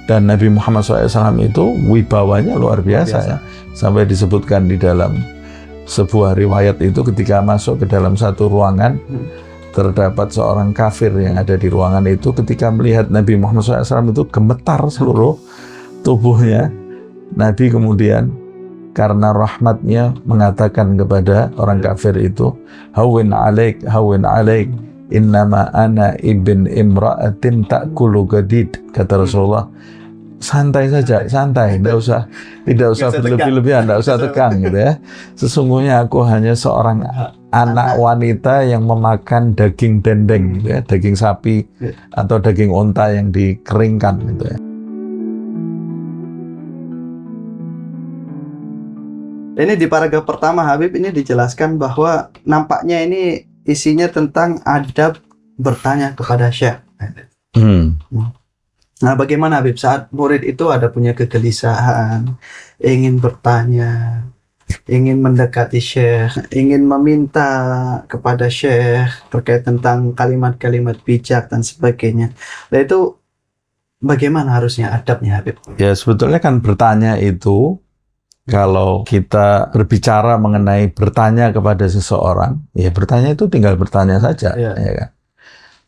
Dan Nabi Muhammad SAW itu wibawanya luar biasa ya. Sampai disebutkan di dalam sebuah riwayat itu ketika masuk ke dalam satu ruangan, terdapat seorang kafir yang ada di ruangan itu. Ketika melihat Nabi Muhammad SAW itu gemetar seluruh tubuhnya. Nabi kemudian karena rahmatnya mengatakan kepada orang kafir itu, hawin alaik, innama ana ibn imra'atin ta'kulu gadid. Kata Rasulullah, santai saja, santai, tidak usah berlebih-lebihan, tidak usah tegang gitu ya. Sesungguhnya aku hanya seorang anak wanita yang memakan daging dendeng gitu ya, daging sapi atau daging unta yang dikeringkan gitu ya. Ini di paragraf pertama Habib ini dijelaskan bahwa nampaknya ini isinya tentang adab bertanya kepada Syekh. Nah, bagaimana Habib saat murid itu ada punya kegelisahan, ingin bertanya, ingin mendekati Syekh, ingin meminta kepada Syekh terkait tentang kalimat-kalimat bijak dan sebagainya. Nah, itu bagaimana harusnya adabnya Habib? Ya sebetulnya kan bertanya itu, kalau kita berbicara mengenai bertanya kepada seseorang, ya bertanya itu tinggal bertanya saja, ya kan?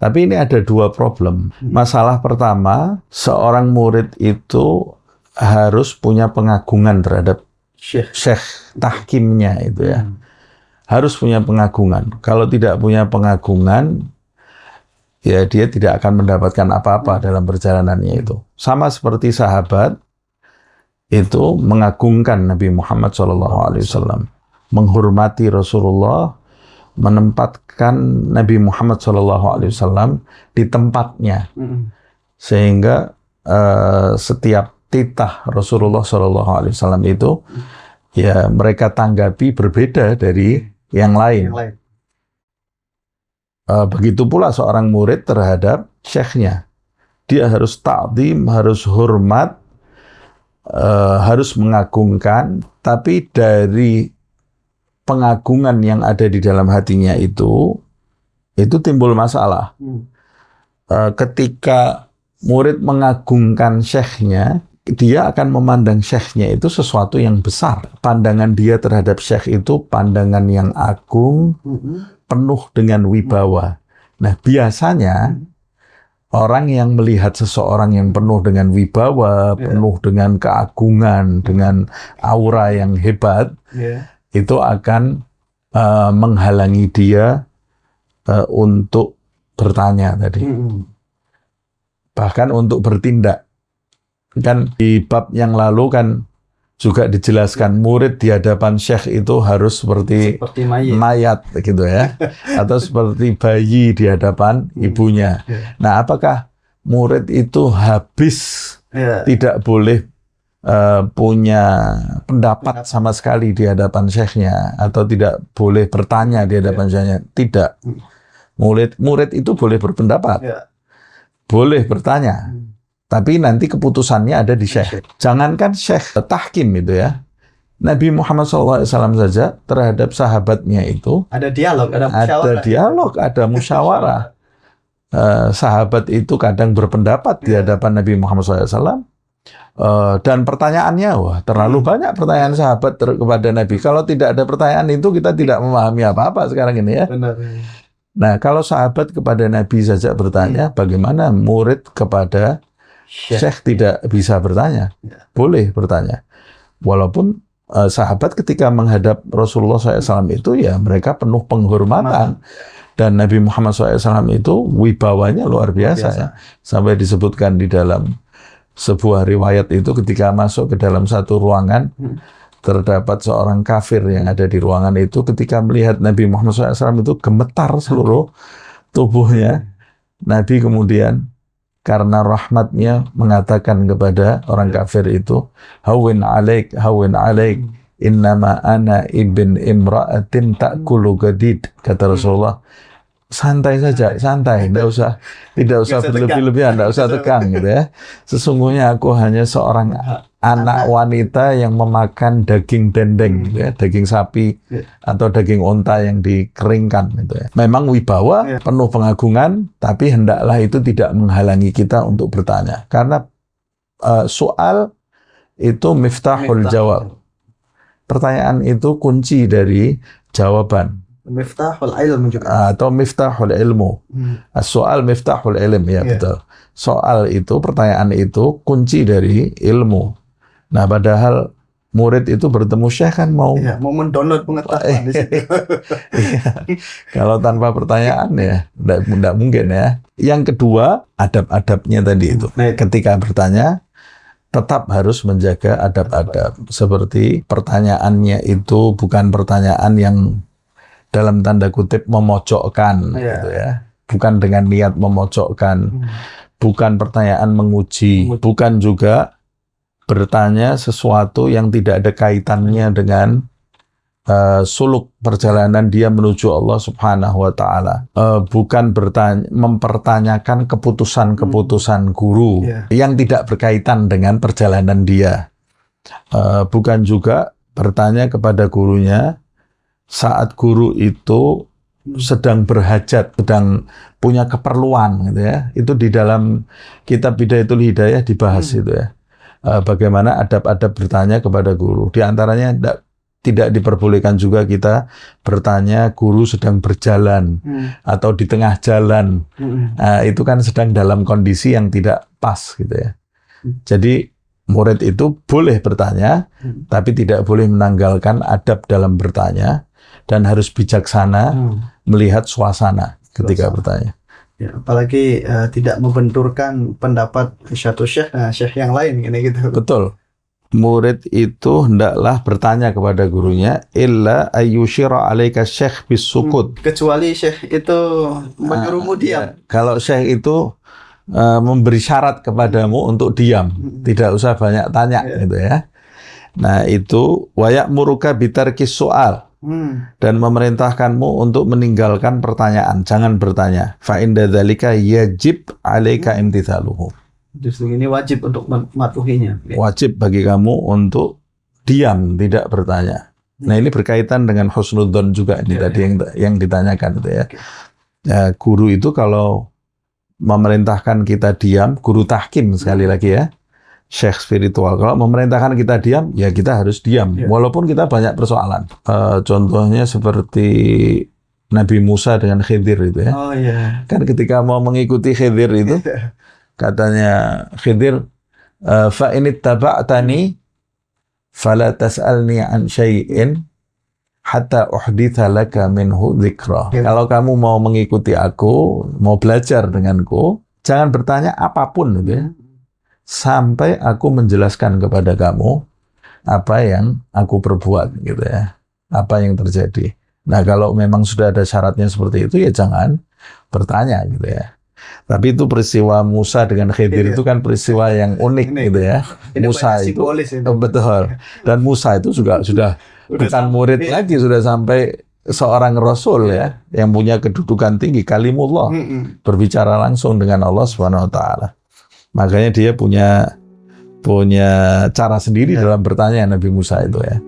Tapi ini ada dua problem. Masalah pertama, seorang murid itu harus punya pengagungan terhadap syekh tahkimnya itu ya. Harus punya pengagungan. Kalau tidak punya pengagungan, ya dia tidak akan mendapatkan apa-apa dalam perjalanannya itu. Sama seperti sahabat itu mengagungkan Nabi Muhammad SAW, menghormati Rasulullah, menempatkan Nabi Muhammad SAW di tempatnya, sehingga setiap titah Rasulullah SAW itu ya mereka tanggapi berbeda dari yang lain. Begitu pula seorang murid terhadap syekhnya, dia harus ta'zim, harus hormat, harus mengagungkan, tapi dari pengagungan yang ada di dalam hatinya itu timbul masalah. Ketika murid mengagungkan syekhnya, dia akan memandang syekhnya itu sesuatu yang besar. Pandangan dia terhadap syekh itu pandangan yang agung, penuh dengan wibawa. Nah, biasanya orang yang melihat seseorang yang penuh dengan wibawa, penuh dengan keagungan, dengan aura yang hebat, itu akan menghalangi dia untuk bertanya tadi. Bahkan untuk bertindak. Kan di bab yang lalu kan juga dijelaskan murid di hadapan syekh itu harus seperti mayat gitu ya, atau seperti bayi di hadapan ibunya. Nah, apakah murid itu habis tidak boleh punya pendapat sama sekali di hadapan syekhnya, atau tidak boleh bertanya di hadapan syekhnya? Tidak. Murid itu boleh berpendapat, boleh bertanya. Tapi nanti keputusannya ada di syekh. Jangankan syekh tahkim itu ya. Nabi Muhammad SAW saja terhadap sahabatnya itu ada dialog, ada musyawarah. Sahabat itu kadang berpendapat di hadapan Nabi Muhammad SAW. Dan pertanyaannya, wah terlalu banyak pertanyaan sahabat kepada Nabi. Kalau tidak ada pertanyaan itu kita tidak memahami apa-apa sekarang ini ya. Benar. Nah, kalau sahabat kepada Nabi saja bertanya, bagaimana murid kepada syekh tidak bisa bertanya? Boleh bertanya. Walaupun sahabat ketika menghadap Rasulullah SAW itu ya mereka penuh penghormatan. Dan Nabi Muhammad SAW itu wibawanya luar biasa ya. Sampai disebutkan di dalam sebuah riwayat itu ketika masuk ke dalam satu ruangan, terdapat seorang kafir yang ada di ruangan itu. Ketika melihat Nabi Muhammad SAW itu gemetar seluruh tubuhnya. Nabi kemudian karena rahmatnya mengatakan kepada orang kafir itu, hawin alaik, innama ana ibn imra'atin ta'kulu gadid. Kata Rasulullah, santai saja, santai, tidak usah berlebih-lebihan, tidak usah tegang gitu ya. Sesungguhnya aku hanya seorang anak wanita yang memakan daging dendeng gitu ya, daging sapi atau daging unta yang dikeringkan gitu ya. Memang wibawa, penuh pengagungan, tapi hendaklah itu tidak menghalangi kita untuk bertanya. Karena soal itu miftahul jawab. Pertanyaan itu kunci dari jawaban. Miftahul ilm juga. Atau miftahul ilmu. Soal miftahul ilm, ya betul. Soal itu, pertanyaan itu kunci dari ilmu. Nah, padahal murid itu bertemu syekh kan mau mendownload pengetahuan di situ. Kalau tanpa pertanyaan ya tidak mungkin ya. Yang kedua, adab-adabnya tadi itu. Ketika bertanya tetap harus menjaga adab-adab. Seperti pertanyaannya itu bukan pertanyaan yang dalam tanda kutip memojokkan gitu ya. Bukan dengan niat memojokkan. Bukan pertanyaan menguji, bukan juga bertanya sesuatu yang tidak ada kaitannya dengan suluk perjalanan dia menuju Allah Subhanahu wa Ta'ala. Bukan mempertanyakan keputusan-keputusan guru yang tidak berkaitan dengan perjalanan dia. Bukan juga bertanya kepada gurunya saat guru itu sedang berhajat, sedang punya keperluan gitu ya. Itu di dalam kitab Bidayatul Hidayah dibahas itu ya. Bagaimana adab-adab bertanya kepada guru. Di antaranya tidak diperbolehkan juga kita bertanya guru sedang berjalan atau di tengah jalan. Itu kan sedang dalam kondisi yang tidak pas gitu ya. Jadi murid itu boleh bertanya, tapi tidak boleh menanggalkan adab dalam bertanya dan harus bijaksana melihat suasana ketika bertanya. Ya, apalagi tidak membenturkan pendapat satu syekh yang lain gitu. Betul. Murid itu hendaklah bertanya kepada gurunya illa ayyushira 'alaika syekh bisukut. Kecuali syekh itu menyuruhmu diam. Kalau syekh itu memberi syarat kepadamu untuk diam, tidak usah banyak tanya gitu ya. Nah, itu wa ya'muruka bitarkis soal. Dan memerintahkanmu untuk meninggalkan pertanyaan, jangan bertanya. Fa inda dzalika yajib 'alaika imtithaluhu. Justru ini wajib untuk mematuhinya. Wajib bagi kamu untuk diam, tidak bertanya. Nah, ini berkaitan dengan husnudzon juga ini tadi yang ditanyakan itu ya. Guru itu kalau memerintahkan kita diam, guru tahkim sekali lagi ya. Syekh spiritual. Kalau memerintahkan kita diam, ya kita harus diam. Walaupun kita banyak persoalan. Contohnya seperti Nabi Musa dengan Khidir itu ya. Kan ketika mau mengikuti Khidir itu, katanya Khidir, fa in ittaba'tani fala tas'alni an syai'in hatta uhditha laka minhu dzikra. Kalau kamu mau mengikuti aku, mau belajar denganku, jangan bertanya apapun gitu ya. Sampai aku menjelaskan kepada kamu apa yang aku perbuat gitu ya, apa yang terjadi. Nah, kalau memang sudah ada syaratnya seperti itu ya jangan bertanya gitu ya. Tapi itu peristiwa Musa dengan Khidir itu kan peristiwa yang unik gitu ya. Musa itu betul, dan Musa itu juga sudah bukan murid lagi, sudah sampai seorang rasul ya, yang punya kedudukan tinggi, kalimullah, berbicara langsung dengan Allah Subhanahu wa Ta'ala. Makanya dia punya cara sendiri dalam bertanya Nabi Musa itu ya.